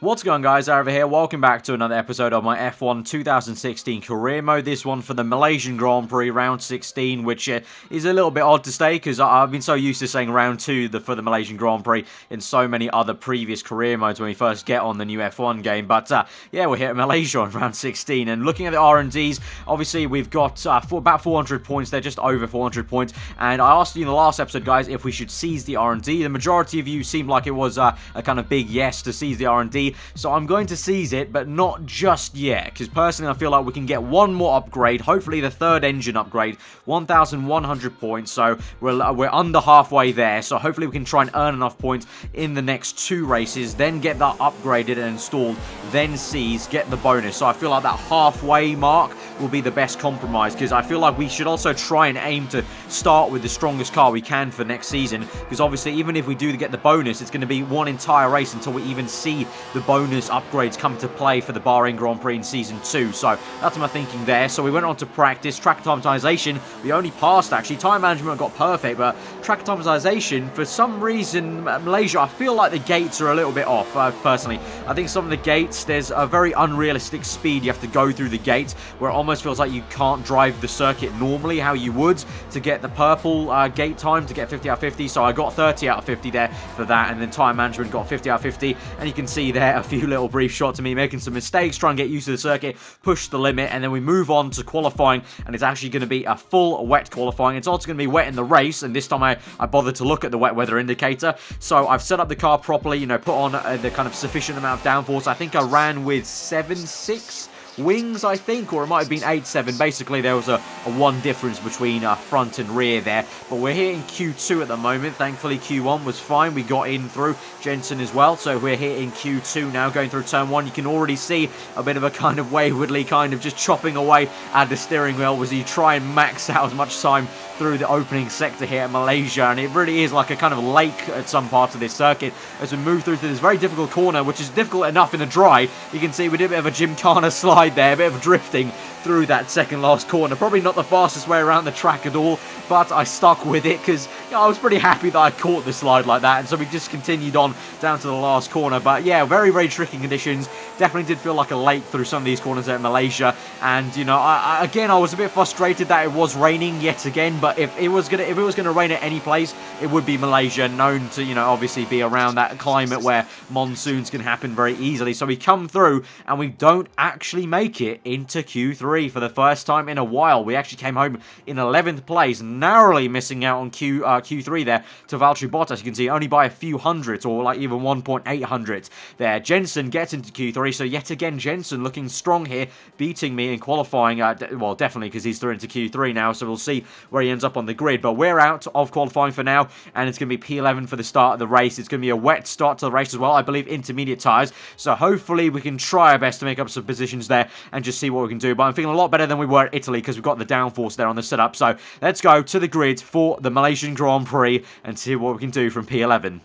What's going on, guys? Aarava here. Welcome back to another episode of my F1 2016 career mode. This one for the Malaysian Grand Prix round 16, which is a little bit odd to say because I've been so used to saying round 2 for the Malaysian Grand Prix in so many other previous career modes when we first get on the new F1 game. But yeah, we're here at Malaysia on round 16, and looking at the R&Ds, obviously we've got about 400 points. They're just over 400 points, and I asked you in the last episode, guys, if we should seize the R&D. The majority of you seemed like it was a kind of big yes to seize the R&D. So I'm going to seize it, but not just yet, because personally I feel like we can get one more upgrade, hopefully the third engine upgrade, 1,100 points, so we're under halfway there, so hopefully we can try and earn enough points in the next 2 races, then get that upgraded and installed, then seize, get the bonus. So I feel like that halfway mark will be the best compromise, because I feel like we should also try and aim to start with the strongest car we can for next season, because obviously even if we do get the bonus, it's going to be one entire race until we even see the bonus upgrades come to play for the Bahrain Grand Prix in Season 2. So that's my thinking there. So we went on to practice. Track optimization, we only passed actually. Time management got perfect, but track optimization, for some reason, Malaysia, I feel like the gates are a little bit off, personally. I think some of the gates, there's a very unrealistic speed you have to go through the gate, where it almost feels like you can't drive the circuit normally how you would to get the purple gate time, to get 50 out of 50. So I got 30 out of 50 there for that, and then time management got 50 out of 50, and you can see there a few little brief shots of me making some mistakes, trying to get used to the circuit, push the limit, and then we move on to qualifying, and it's actually going to be a full wet qualifying. It's also going to be wet in the race, and this time I bothered to look at the wet weather indicator. So I've set up the car properly, you know, put on the kind of sufficient amount of downforce. I think I ran with 7.6 wings, I think, or it might have been 8.7. Basically, there was a 1 difference between front and rear there. But we're here in Q2 at the moment. Thankfully, Q1 was fine. We got in through Jensen as well. So we're here in Q2 now, going through turn 1. You can already see a bit of a kind of waywardly kind of just chopping away at the steering wheel as you try and max out as much time through the opening sector here at Malaysia, and it really is like a kind of lake at some parts of this circuit as we move through to this very difficult corner, which is difficult enough in the dry. You can see we did a bit of a gymkhana slide there, a bit of drifting through that second last corner. Probably not the fastest way around the track at all, but I stuck with it because, you know, I was pretty happy that I caught the slide like that, and so we just continued on down to the last corner. But yeah, very, very tricky conditions. Definitely did feel like a lake through some of these corners at Malaysia, and you know, again, I was a bit frustrated that it was raining yet again. But if it was gonna rain at any place, it would be Malaysia, known to, you know, obviously be around that climate where monsoons can happen very easily. So we come through and we don't actually make it into Q3 for the first time in a while. We actually came home in 11th place, narrowly missing out on Q3 there to Valtteri Bottas. You can see only by a few hundredths, or like even 1.8 hundredths there. Jensen gets into Q3, so yet again Jensen looking strong here, beating me in qualifying. Well, definitely because he's through into Q3 now, so we'll see where he ends up on the grid. But we're out of qualifying for now, and it's going to be P11 for the start of the race. It's going to be a wet start to the race as well. I believe intermediate tyres, so hopefully we can try our best to make up some positions there and just see what we can do. But I'm feeling a lot better than we were at Italy because we've got the downforce there on the setup. So let's go to the grid for the Malaysian Grand Prix and see what we can do from P11.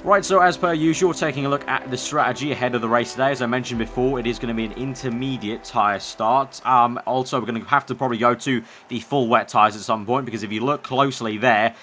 Right, so as per usual, taking a look at the strategy ahead of the race today. As I mentioned before, it is going to be an intermediate tyre start. Also, we're going to have to probably go to the full wet tyres at some point, because if you look closely there,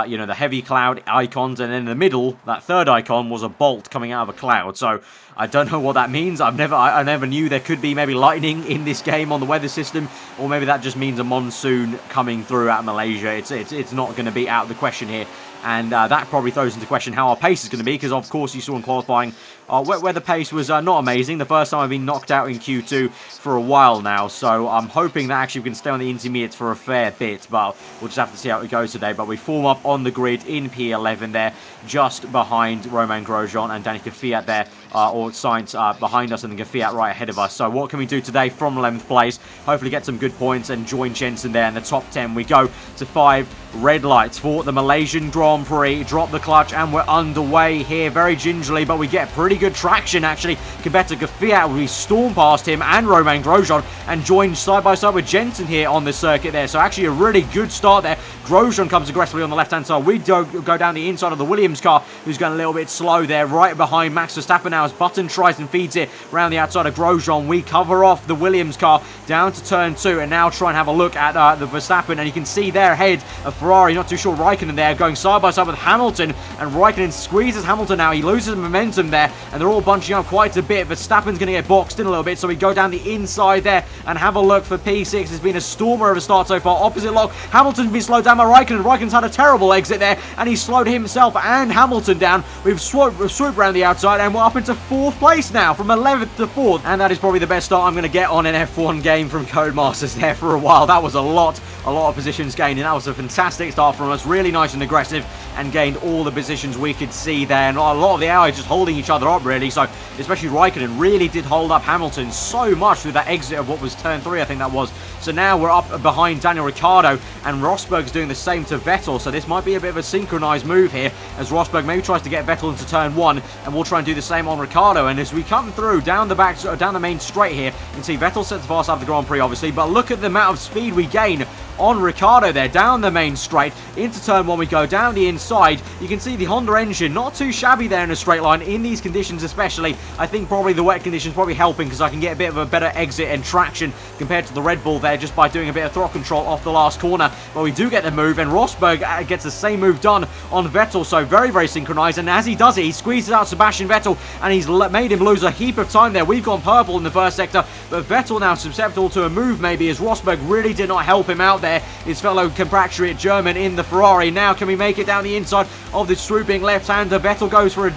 you know, the heavy cloud icons, and then in the middle, that third icon was a bolt coming out of a cloud. So I don't know what that means. I never knew there could be maybe lightning in this game on the weather system, or maybe that just means a monsoon coming through at Malaysia. It's not going to be out of the question here and that probably throws into question how our pace is going to be, because of course you saw in qualifying where the pace was not amazing. The first time I've been knocked out in Q2 for a while now, so I'm hoping that actually we can stay on the intermediates for a fair bit, but we'll just have to see how it goes today. But we form up on the grid in P11 there, just behind Romain Grosjean and Danica Fiat there, or Sainz behind us, and then Fiat right ahead of us. So what can we do today from 11th place? Hopefully get some good points and join Jensen there in the top 10. We go to 5 red lights for the Malaysian Grand Prix. Drop the clutch and we're underway here very gingerly, but we get pretty good traction actually compared to Fiat. We storm past him and Romain Grosjean and join side by side with Jensen here on the circuit there. So actually a really good start there. Grosjean comes aggressively on the left hand side. We go down the inside of the Williams car, who's going a little bit slow there, right behind Max Verstappen now as Button tries and feeds it around the outside of Grosjean. We cover off the Williams car down to turn 2 and now try and have a look at the Verstappen, and you can see there ahead of Ferrari, not too sure, Raikkonen there going side by side with Hamilton, and Raikkonen squeezes Hamilton now. He loses momentum there and they're all bunching up quite a bit. Verstappen's going to get boxed in a little bit, so we go down the inside there and have a look for P6. It's been a stormer of a start so far. Opposite lock, Hamilton's been slowed down by Raikkonen. Raikkonen's had a terrible exit there and he slowed himself and Hamilton down. We've swooped around the outside and we're up into 4th place now from 11th to 4th, and that is probably the best start I'm going to get on an F1 game from Codemasters there for a while. That was a lot of positions gained, and that was a fantastic start from us. Really nice and aggressive, and gained all the positions we could see there, and a lot of the AI just holding each other up really. So especially Raikkonen really did hold up Hamilton so much with that exit of what was turn 3, I think that was. So now we're up behind Daniel Ricciardo, and Rosberg's doing the same to Vettel, so this might be a bit of a synchronized move here as Rosberg maybe tries to get Vettel into turn 1, and we'll try and do the same on Ricciardo. And as we come through down the main straight here, you can see Vettel sets the fast out of the Grand Prix obviously, but look at the amount of speed we gain on Ricciardo there, down the main straight, into turn 1 we go, down the inside. You can see the Honda engine, not too shabby there in a straight line, in these conditions especially. I think probably the wet conditions probably helping, because I can get a bit of a better exit and traction compared to the Red Bull there, just by doing a bit of throttle control off the last corner. But we do get the move, and Rosberg gets the same move done on Vettel, so very, very synchronized. And as he does it, he squeezes out Sebastian Vettel, and he's made him lose a heap of time there. We've gone purple in the first sector, but Vettel now susceptible to a move maybe, as Rosberg really did not help him out there, his fellow compatriot German in the Ferrari. Now can we make it down the inside of the swooping left-hander? Vettel goes for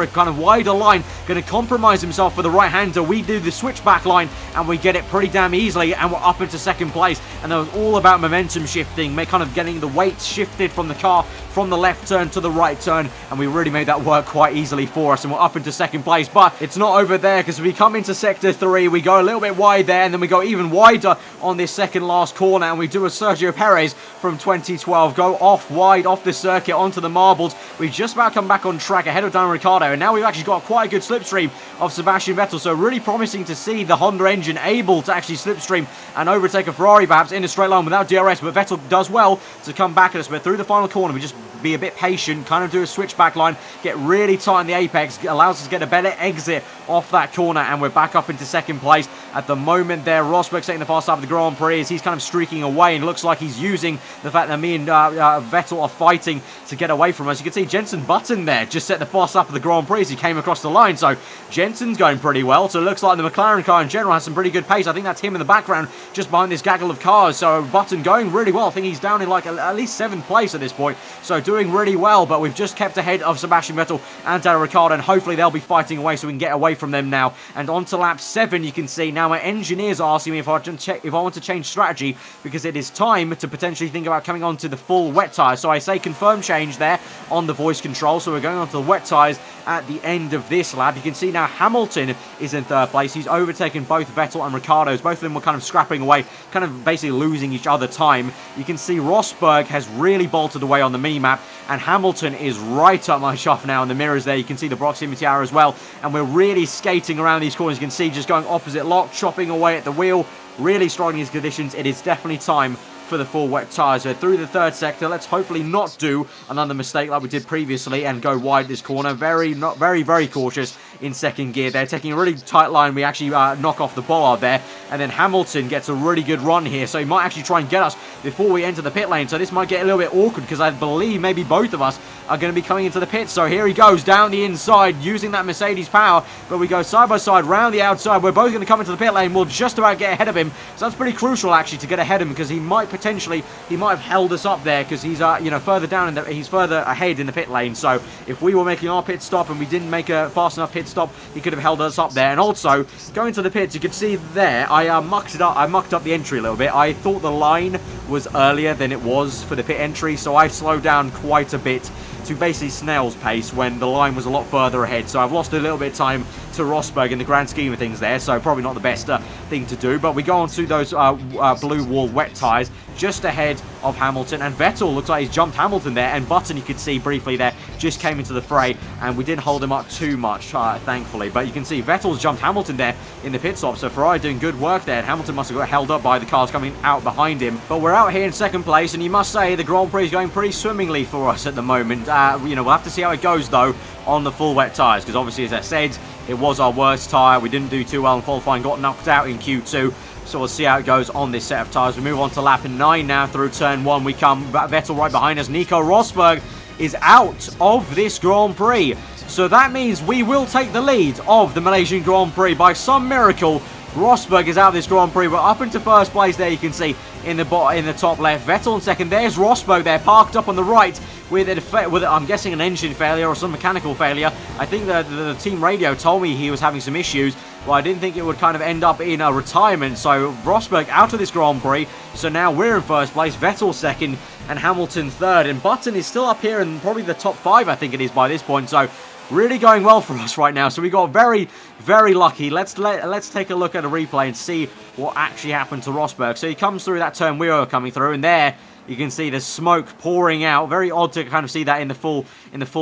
a kind of wider line, going to compromise himself for the right-hander. We do the switchback line and we get it pretty damn easily, and we're up into 2nd place. And that was all about momentum shifting, kind of getting the weight shifted from the car from the left turn to the right turn, and we really made that work quite easily for us, and we're up into 2nd place. But it's not over there, because we come into sector 3, we go a little bit wide there, and then we go even wider on this second last corner, and we do a Sergio Perez from 2012, go off wide off the circuit onto the marbles. We just about come back on track ahead of Daniel Ricciardo, and now we've actually got quite a good slipstream of Sebastian Vettel, so really promising to see the Honda engine able to actually slipstream and overtake a Ferrari perhaps in a straight line without DRS. But Vettel does well to come back at us, but through the final corner we just be a bit patient, kind of do a switchback line, get really tight in the apex, allows us to get a better exit off that corner, and we're back up into 2nd place at the moment there. Rosberg's taking the fast side of the Grand Prix as he's kind of streaking away, and looks like he's using the fact that me and Vettel are fighting to get away from us. You can see Jensen Button there just set the fast up of the Grand Prix as he came across the line, so Jensen's going pretty well. So it looks like the McLaren car in general has some pretty good pace. I think that's him in the background just behind this gaggle of cars, so Button going really well. I think he's down in like at least 7th place at this point, so doing really well. But we've just kept ahead of Sebastian Vettel and Daniel Ricciardo, and hopefully they'll be fighting away so we can get away from them now. And on to lap 7, you can see now my engineers are asking me if I want to change strategy, because it is time to potentially think about coming on to the full wet tyres. So I say confirm change there on the voice control, so we're going on to the wet tyres at the end of this lap. You can see now Hamilton is in 3rd place. He's overtaken both Vettel and Ricciardo's. Both of them were kind of scrapping away, kind of basically losing each other time. You can see Rosberg has really bolted away on the mini-map, and Hamilton is right up my shaft now in the mirrors there. You can see the proximity arrow as well, and we're really skating around these corners. You can see just going opposite lock, chopping away at the wheel, really strong in these conditions. It is definitely time for the full wet tyres. So through the 3rd sector, let's hopefully not do another mistake like we did previously and go wide this corner. Very cautious in second gear. They're taking a really tight line. We actually knock off the bollard there. And then Hamilton gets a really good run here. So he might actually try and get us before we enter the pit lane. So this might get a little bit awkward because I believe maybe both of us are going to be coming into the pit. So here he goes down the inside using that Mercedes power. But we go side by side round the outside. We're both going to come into the pit lane. We'll just about get ahead of him. So that's pretty crucial actually to get ahead of him because he might have held us up there because he's further down he's further ahead in the pit lane. So if we were making our pit stop and we didn't make a fast enough pit stop, he could have held us up there. And also going to the pits, you can see there I mucked it up. I mucked up the entry a little bit. I thought the line was earlier than it was for the pit entry, so I slowed down quite a bit to basically snail's pace when the line was a lot further ahead. So I've lost a little bit of time to Rosberg in the grand scheme of things there, so probably not the best thing to do. But we go on to those blue wall wet tyres just ahead of Hamilton, and Vettel looks like he's jumped Hamilton there, and Button, you could see briefly there, just came into the fray, and we didn't hold him up too much, thankfully. But you can see Vettel's jumped Hamilton there in the pit stop, so Ferrari doing good work there, and Hamilton must have got held up by the cars coming out behind him. But we're out here in second place, and you must say the Grand Prix is going pretty swimmingly for us at the moment. We'll have to see how it goes, though, on the full wet tyres, because obviously, as I said, it was our worst tyre. We didn't do too well in qualifying, got knocked out in Q2. So we'll see how it goes on this set of tyres. We move on to lap 9 now through turn 1. We come Vettel right behind us. Nico Rosberg is out of this Grand Prix. So that means we will take the lead of the Malaysian Grand Prix. By some miracle, Rosberg is out of this Grand Prix. We're up into first place there, you can see in the top left. Vettel in second. There's Rosberg there, parked up on the right with I'm guessing an engine failure or some mechanical failure. I think the team radio told me he was having some issues, but I didn't think it would kind of end up in a retirement. So Rosberg out of this Grand Prix. So now we're in first place, Vettel second, and Hamilton third. And Button is still up here in probably the top 5, I think it is by this point. So really going well for us right now. So we got very, very lucky. Let's take a look at a replay and see what actually happened to Rosberg. So he comes through that turn we were coming through, and there you can see the smoke pouring out. Very odd to kind of see that in the full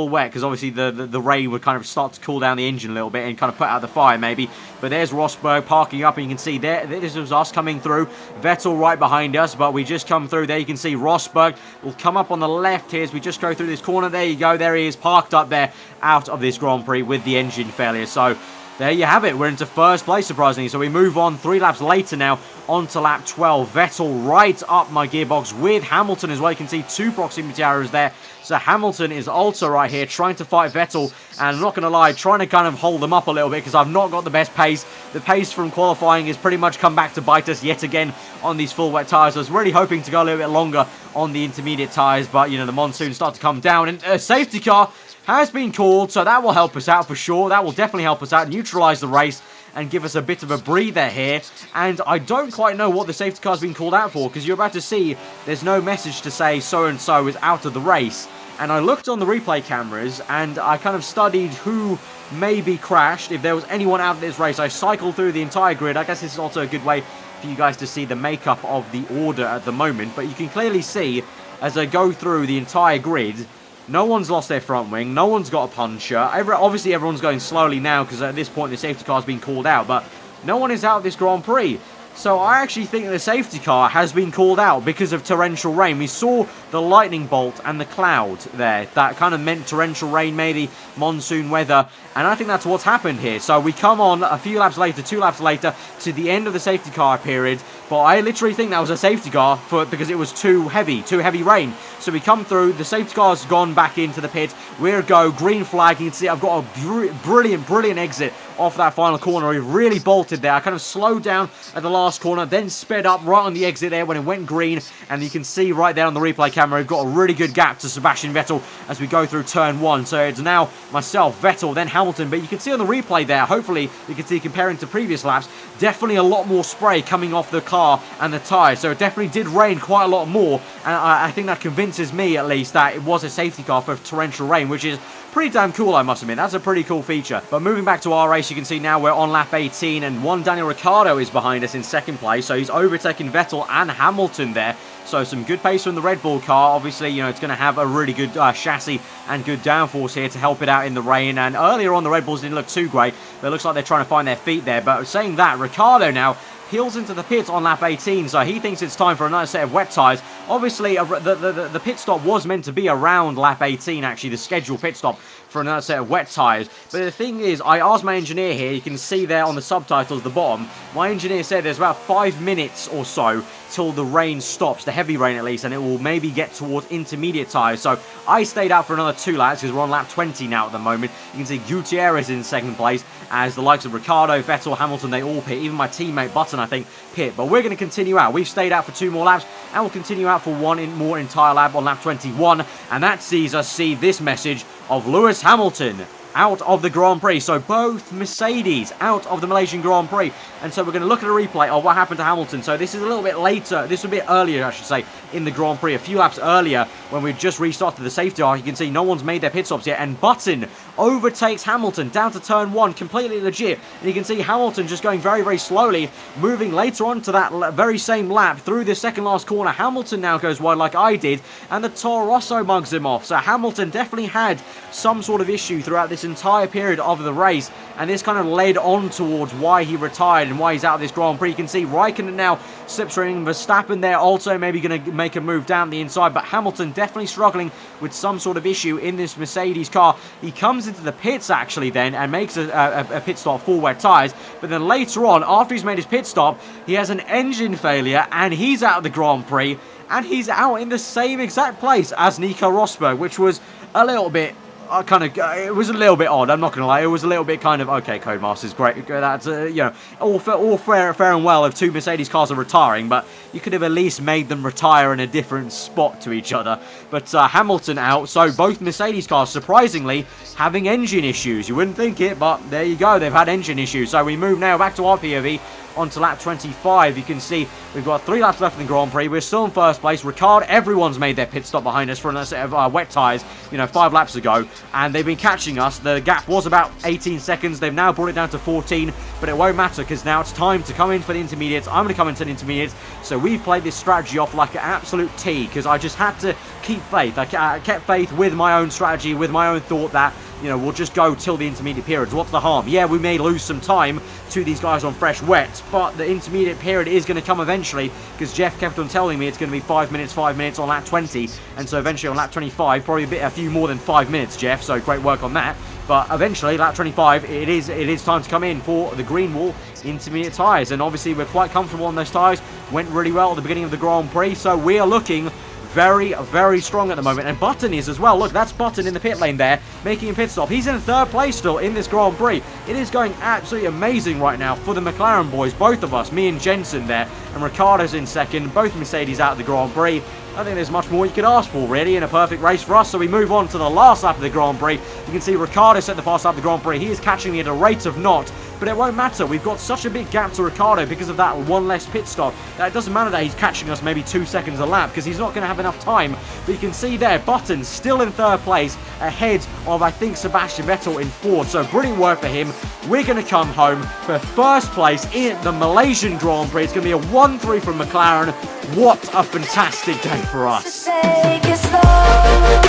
wet, because obviously the rain would kind of start to cool down the engine a little bit and kind of put out the fire maybe. But there's Rosberg parking up, and you can see there, this was us coming through. Vettel right behind us, but we just come through there. You can see Rosberg will come up on the left here as we just go through this corner. There you go. There he is parked up there out of this Grand Prix with the engine failure. So there you have it. We're into first place, surprisingly. So we move on 3 laps later now onto lap 12. Vettel right up my gearbox with Hamilton as well. You can see 2 proximity arrows there. So Hamilton is also right here trying to fight Vettel. And I'm not going to lie, trying to kind of hold them up a little bit because I've not got the best pace. The pace from qualifying has pretty much come back to bite us yet again on these full wet tyres. I was really hoping to go a little bit longer on the intermediate tyres. But, the monsoon start to come down. And a safety car has been called, so that will help us out for sure. That will definitely help us out, neutralise the race, and give us a bit of a breather here. And I don't quite know what the safety car's been called out for, because you're about to see there's no message to say so-and-so is out of the race. And I looked on the replay cameras, and I kind of studied who maybe crashed, if there was anyone out of this race. I cycled through the entire grid. I guess this is also a good way for you guys to see the makeup of the order at the moment. But you can clearly see, as I go through the entire grid, no one's lost their front wing. No one's got a puncture. Obviously, everyone's going slowly now because at this point the safety car's been called out. But no one is out of this Grand Prix. So I actually think the safety car has been called out because of torrential rain. We saw the lightning bolt and the cloud there. That kind of meant torrential rain, maybe monsoon weather. And I think that's what's happened here. So we come on a few laps later, 2 laps later, to the end of the safety car period. But I literally think that was a safety car because it was too heavy rain. So we come through, the safety car's gone back into the pit. We're go, green flag. You can see I've got a brilliant exit off that final corner. He really bolted there. I kind of slowed down at the last corner, then sped up right on the exit there when it went green. And you can see right there on the replay camera, we've got a really good gap to Sebastian Vettel as we go through turn 1. So it's now myself, Vettel, then Hamilton. But you can see on the replay there, hopefully you can see comparing to previous laps, definitely a lot more spray coming off the car and the tyres. So it definitely did rain quite a lot more. And I think that convinces me, at least, that it was a safety car for torrential rain, which is pretty damn cool, I must admit. That's a pretty cool feature. But moving back to our race, you can see now we're on lap 18, and one Daniel Ricciardo is behind us in second place. So he's overtaken Vettel and Hamilton there. So some good pace from the Red Bull car. Obviously, it's going to have a really good chassis and good downforce here to help it out in the rain. And earlier on, the Red Bulls didn't look too great, but it looks like they're trying to find their feet there. But saying that, Ricciardo now peels into the pits on lap 18, so he thinks it's time for another set of wet tyres. Obviously, the pit stop was meant to be around lap 18, actually, the scheduled pit stop for another set of wet tyres. But the thing is, I asked my engineer here, you can see there on the subtitles at the bottom, my engineer said there's about 5 minutes or so till the rain stops, the heavy rain at least, and it will maybe get towards intermediate tyres. So I stayed out for another 2 laps because we're on lap 20 now at the moment. You can see Gutierrez in second place as the likes of Ricciardo, Vettel, Hamilton, they all pit. Even my teammate Button, I think, pit. But we're going to continue out. We've stayed out for 2 more laps and we'll continue out for one more entire lap on lap 21. And that sees us see this message of Lewis Hamilton out of the Grand Prix. So both Mercedes out of the Malaysian Grand Prix. And so we're going to look at a replay of what happened to Hamilton. So this is a little bit later, this is a bit earlier, I should say, in the Grand Prix. A few laps earlier when we just restarted the safety arc. You can see no one's made their pit stops yet. And Button overtakes Hamilton down to turn 1, completely legit. And you can see Hamilton just going very, very slowly, moving later on to that very same lap through the second last corner. Hamilton now goes wide like I did, and the Toro Rosso mugs him off. So Hamilton definitely had some sort of issue throughout this entire period of the race, and this kind of led on towards why he retired and why he's out of this Grand Prix. You can see Raikkonen now slipstreaming, Verstappen there also maybe going to make a move down the inside, but Hamilton definitely struggling with some sort of issue in this Mercedes car. He comes into the pits actually then and makes a pit stop for wet tyres, but then later on, after he's made his pit stop, he has an engine failure and he's out of the Grand Prix, and he's out in the same exact place as Nico Rosberg, which was a little bit it was a little bit odd, I'm not going to lie. It was a little bit kind of, okay, Codemasters, great. That's, you know, all fair and well if 2 Mercedes cars are retiring, but you could have at least made them retire in a different spot to each other. But Hamilton out, so both Mercedes cars, surprisingly, having engine issues. You wouldn't think it, but there you go, they've had engine issues. So we move now back to our POV. Onto lap 25, you can see we've got 3 laps left in the Grand Prix. We're still in first place. Ricciardo, everyone's made their pit stop behind us for another set of wet tyres, you know, 5 laps ago, and they've been catching us. The gap was about 18 seconds. They've now brought it down to 14, but it won't matter because now it's time to come in for the intermediates. I'm going to come into the intermediates, so we've played this strategy off like an absolute T because I just had to keep faith. I kept faith with my own strategy, with my own thought that, you know, we'll just go till the intermediate periods. What's the harm? Yeah, we may lose some time to these guys on fresh wets, but the intermediate period is going to come eventually because Jeff kept on telling me it's going to be 5 minutes on lap 20, and so eventually on lap 25, probably a few more than 5 minutes, Jeff, so great work on that. But eventually, lap 25, it is time to come in for the green wall intermediate tyres, and obviously we're quite comfortable on those tyres. Went really well at the beginning of the Grand Prix, so we are looking very, very strong at the moment. And Button is as well. Look, that's Button in the pit lane there, making a pit stop. He's in 3rd place still in this Grand Prix. It is going absolutely amazing right now for the McLaren boys, both of us, me and Jensen there, and Ricciardo's in 2nd, both Mercedes out of the Grand Prix. I think there's much more you could ask for, really, in a perfect race for us. So we move on to the last lap of the Grand Prix. You can see Ricciardo set the fast lap of the Grand Prix. He is catching me at a rate of knot, but it won't matter. We've got such a big gap to Ricciardo because of that 1 less pit stop that it doesn't matter that he's catching us maybe 2 seconds a lap because he's not going to have enough time. But you can see there, Button still in 3rd place, ahead of, I think, Sebastian Vettel in 4th. So brilliant work for him. We're going to come home for 1st place in the Malaysian Grand Prix. It's going to be a 1-3 from McLaren. What a fantastic day for us. Take it slow.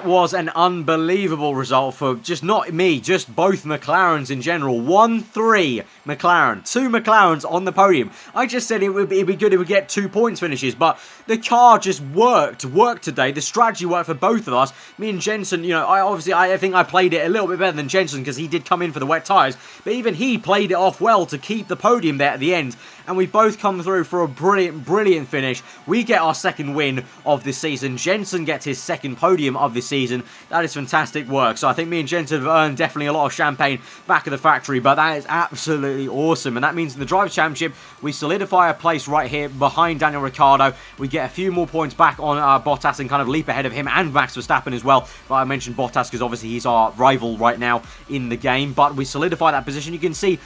was an unbelievable result for just not me, just both McLarens in general. 1-3 McLaren. 2 McLarens on the podium. I just said it'd be good if we get 2 points finishes, but the car just worked today. The strategy worked for both of us. Me and Jensen, you know, I think I played it a little bit better than Jensen because he did come in for the wet tyres, but even he played it off well to keep the podium there at the end, and we both come through for a brilliant finish. We get our second win of this season. Jensen gets his second podium of this season. That is fantastic work. So I think me and Jensen have earned definitely a lot of champagne back at the factory, but that is absolutely awesome. And that means in the Drivers' Championship, we solidify a place right here behind Daniel Ricciardo. We get a few more points back on Bottas and kind of leap ahead of him and Max Verstappen as well. But I mentioned Bottas because obviously he's our rival right now in the game. But we solidify that position. You can see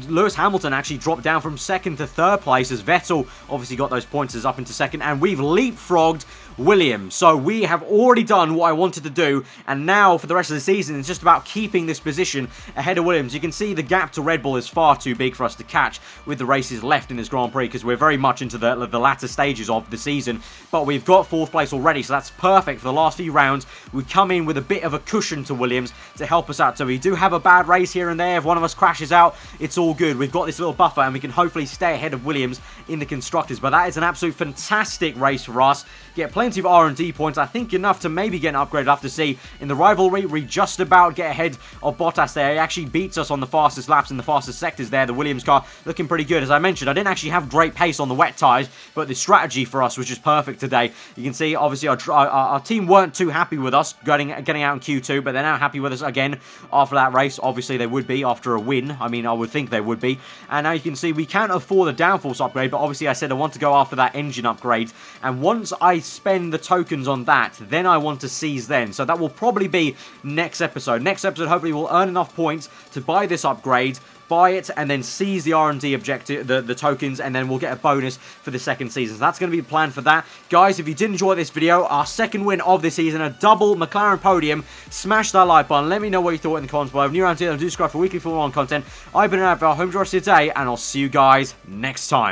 Lewis Hamilton actually dropped down from second to third place as Vettel obviously got those pointers up into second, and we've leapfrogged Williams. So we have already done what I wanted to do, and now for the rest of the season it's just about keeping this position ahead of Williams. You can see the gap to Red Bull is far too big for us to catch with the races left in this Grand Prix because we're very much into the latter stages of the season, but we've got 4th place already, so that's perfect for the last few rounds. We come in with a bit of a cushion to Williams to help us out, so we do have a bad race here and there. If one of us crashes out, it's all good. We've got this little buffer and we can hopefully stay ahead of Williams in the Constructors, but that is an absolute fantastic race for us. Get plenty of R&D points, I think enough to maybe get an upgrade. I'll have to see. In the rivalry, we just about get ahead of Bottas there. He actually beats us on the fastest laps in the fastest sectors there. The Williams car looking pretty good. As I mentioned, I didn't actually have great pace on the wet tyres, but the strategy for us was just perfect today. You can see, obviously, our team weren't too happy with us getting out in Q2, but they're now happy with us again after that race. Obviously, they would be after a win. I mean, I would think they would be. And now you can see we can't afford a downforce upgrade, but obviously I said I want to go after that engine upgrade. And once I spend the tokens on that, then I want to seize then. So that will probably be next episode. Next episode, hopefully, we'll earn enough points to buy this upgrade, buy it, and then seize the R&D objective, the tokens, and then we'll get a bonus for the second season. So that's going to be the plan for that. Guys, if you did enjoy this video, our second win of this season, a double McLaren podium, smash that like button. Let me know what you thought in the comments below. If you're new around here, do subscribe for weekly Formula 1 content. I've been Aarava. Hope you enjoy the rest of your day, and I'll see you guys next time.